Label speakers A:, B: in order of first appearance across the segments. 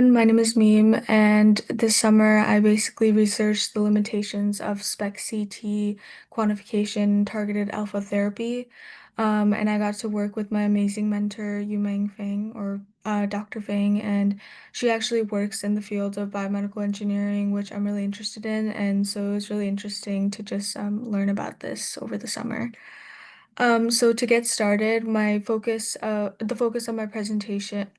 A: My name is Meme, and this summer I basically researched the limitations of SPECT quantification targeted alpha therapy. And I got to work with my amazing mentor, Yumeng Feng, or Dr. Feng, and she actually works in the field of biomedical engineering, which I'm really interested in. And so it was really interesting to just learn about this over the summer. So to get started, the focus of my presentation,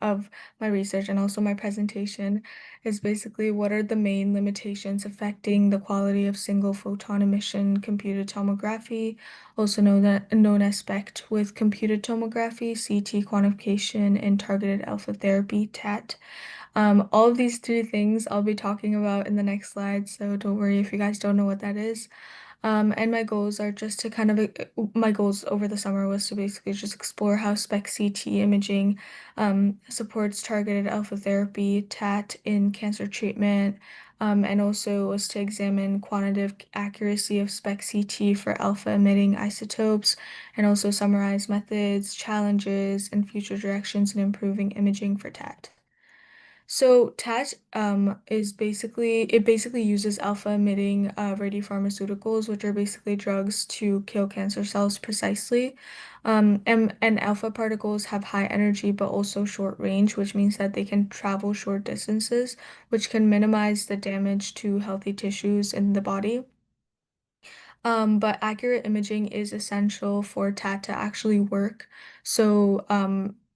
A: of my research and also my presentation is basically what are the main limitations affecting the quality of single photon emission computed tomography, also known as SPECT, with computed tomography, CT quantification, and targeted alpha therapy, TAT. All of these three things I'll be talking about in the next slide, so don't worry if you guys don't know what that is. And my goals are just to my goals over the summer was to basically just explore how SPECT CT imaging supports targeted alpha therapy, TAT in cancer treatment, and also was to examine quantitative accuracy of SPECT CT for alpha emitting isotopes, and also summarize methods, challenges, and future directions in improving imaging for TAT. So TAT is basically uses alpha emitting radiopharmaceuticals, which are basically drugs to kill cancer cells precisely. And alpha particles have high energy but also short range, which means that they can travel short distances, which can minimize the damage to healthy tissues in the body. But accurate imaging is essential for TAT to actually work. So,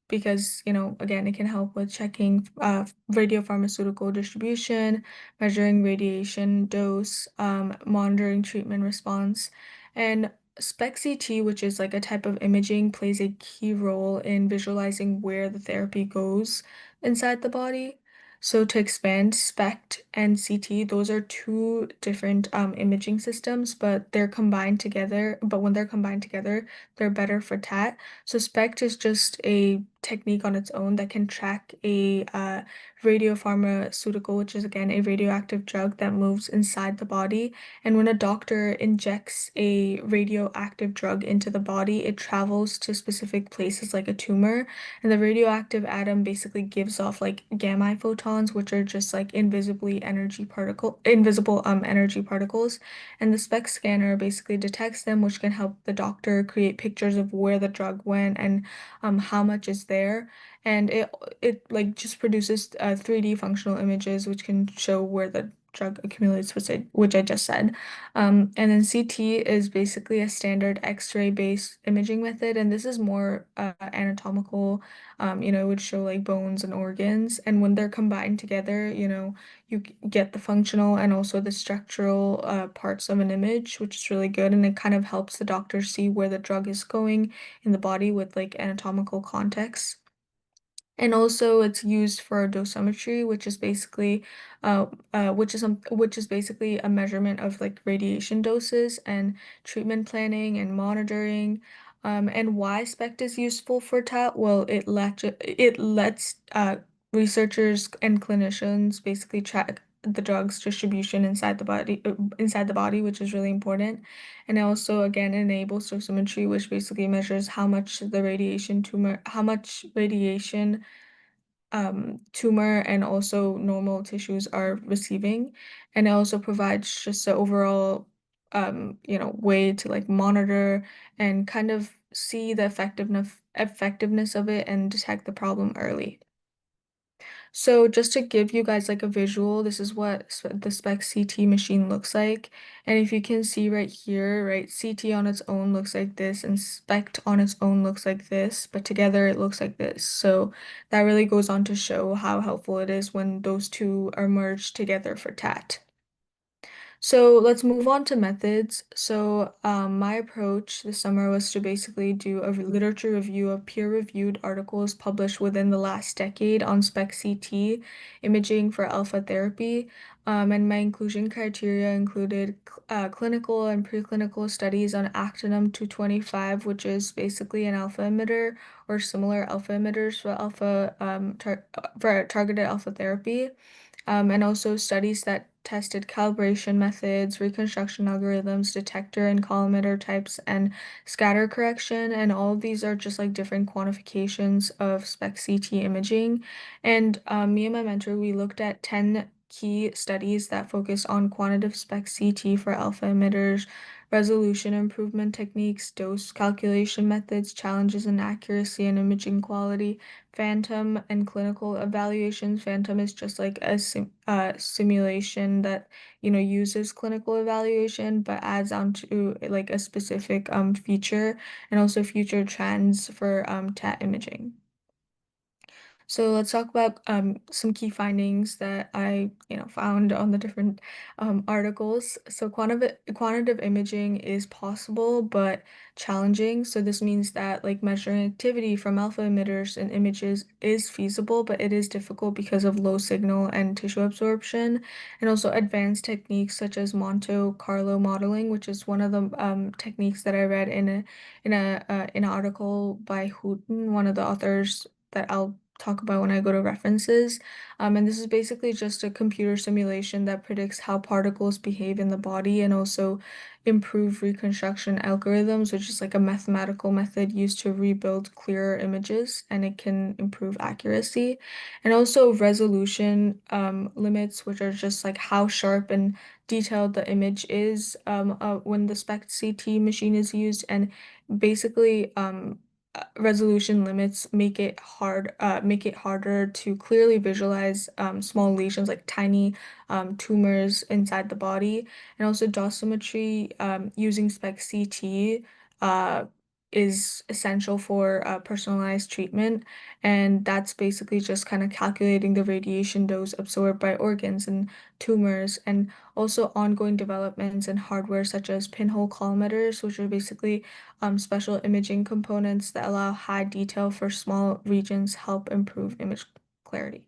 A: because, again, it can help with checking radiopharmaceutical distribution, measuring radiation dose, monitoring treatment response, and SPECT-CT, which is like a type of imaging, plays a key role in visualizing where the therapy goes inside the body. So to expand, SPECT and CT, those are two different imaging systems, but they're combined together. But when they're combined together, they're better for TAT. So SPECT is just a technique on its own that can track a radiopharmaceutical, which is again a radioactive drug that moves inside the body. And when a doctor injects a radioactive drug into the body, it travels to specific places like a tumor, and the radioactive atom basically gives off like gamma photons, which are just like invisible energy particles. And the SPECT scanner basically detects them, which can help the doctor create pictures of where the drug went and how much is there. And it like just produces 3D functional images, which can show where the drug accumulates, which I just said. And then CT is basically a standard X-ray based imaging method, and this is more anatomical. It would show like bones and organs, and when they're combined together, get the functional and also the structural parts of an image, which is really good, and it kind of helps the doctor see where the drug is going in the body with like anatomical context. And also it's used for dosimetry, which is basically a measurement of like radiation doses and treatment planning and monitoring. And why SPECT is useful for TAT? Well, it lets researchers and clinicians basically track the drug's distribution inside the body, which is really important. And it also again enables dosimetry, which basically measures how much radiation tumor and also normal tissues are receiving. And it also provides just an overall, way to like monitor and kind of see the effectiveness of it and detect the problem early. So just to give you guys like a visual, this is what the SPEC CT machine looks like. And if you can see right here, right, CT on its own looks like this and SPECT on its own looks like this, but together it looks like this. So that really goes on to show how helpful it is when those two are merged together for TAT. So let's move on to methods. So my approach this summer was to basically do a literature review of peer-reviewed articles published within the last decade on SPECT-CT imaging for alpha therapy. And my inclusion criteria included clinical and preclinical studies on actinium 225, which is basically an alpha emitter or similar alpha emitters for targeted alpha therapy. and also studies that tested calibration methods, reconstruction algorithms, detector and collimator types, and scatter correction. And all of these are just like different quantifications of SPECT-CT imaging. And me and my mentor, we looked at 10 key studies that focus on quantitative SPECT-CT for alpha emitters, resolution improvement techniques, dose calculation methods, challenges in accuracy and imaging quality, phantom and clinical evaluations. Phantom is just like a simulation that, uses clinical evaluation but adds on to like a specific feature, and also future trends for TAT imaging. So let's talk about some key findings that I, found on the different articles. So quantitative imaging is possible but challenging. So this means that like measuring activity from alpha emitters and images is feasible, but it is difficult because of low signal and tissue absorption, and also advanced techniques such as Monte Carlo modeling, which is one of the techniques that I read in an article by Houghton, one of the authors that I'll talk about when I go to references. And this is basically just a computer simulation that predicts how particles behave in the body, and also improve reconstruction algorithms, which is like a mathematical method used to rebuild clearer images, and it can improve accuracy. And also resolution limits, which are just like how sharp and detailed the image is when the SPECT-CT machine is used. And basically, resolution limits make it harder to clearly visualize small lesions like tiny tumors inside the body. And also dosimetry using SPECT-CT uh, is essential for personalized treatment, and that's basically just kind of calculating the radiation dose absorbed by organs and tumors. And also ongoing developments in hardware such as pinhole collimators, which are basically special imaging components that allow high detail for small regions, help improve image clarity.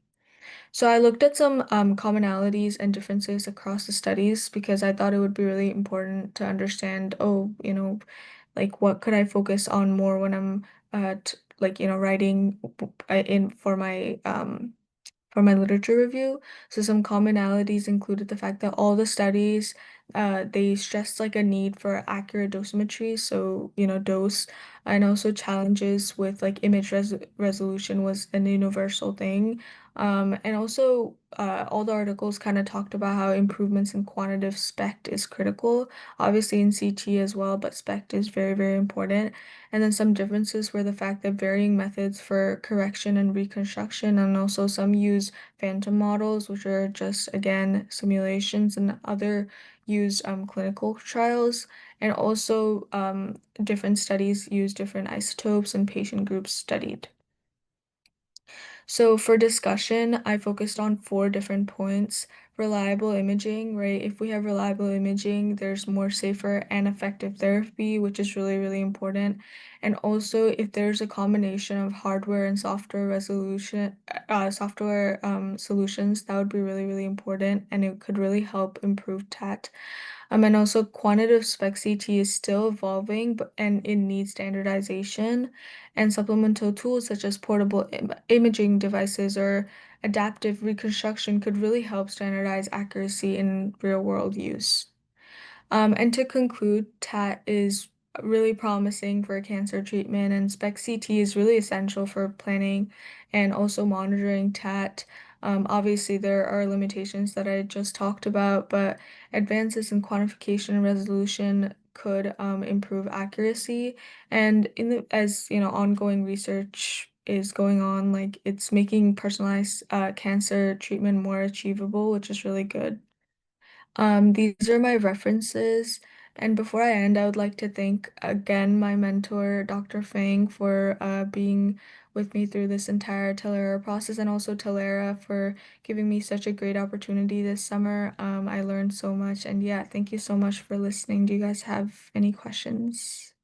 A: So I looked at some commonalities and differences across the studies because I thought it would be really important to understand, like what could I focus on more when I'm like, writing in for my literature review. So some commonalities included the fact that all the studies they stressed like a need for accurate dosimetry, so dose, and also challenges with like image resolution was an universal thing. And also all the articles kind of talked about how improvements in quantitative SPECT is critical, obviously in CT as well, but SPECT is very, very important. And then some differences were the fact that varying methods for correction and reconstruction, and also some use phantom models, which are just, again, simulations, and other use clinical trials. And also different studies use different isotopes and patient groups studied. So for discussion, I focused on four different points. Reliable imaging, right? If we have reliable imaging, there's more safer and effective therapy, which is really, really important. And also, if there's a combination of hardware and software solutions, that would be really, really important, and it could really help improve TAT. And also quantitative spec CT is still evolving, but and it needs standardization, and supplemental tools such as portable imaging devices or adaptive reconstruction could really help standardize accuracy in real world use. And to conclude, TAT is really promising for cancer treatment, and SPECT-CT is really essential for planning and also monitoring TAT. Obviously, there are limitations that I just talked about, but advances in quantification and resolution could improve accuracy. And as ongoing research is going on, like it's making personalized cancer treatment more achievable, which is really good. These are my references. And before I end, I would like to thank again my mentor, Dr. Fang, for being with me through this entire Talaria process, and also Talaria for giving me such a great opportunity this summer. I learned so much, and yeah, thank you so much for listening. Do you guys have any questions?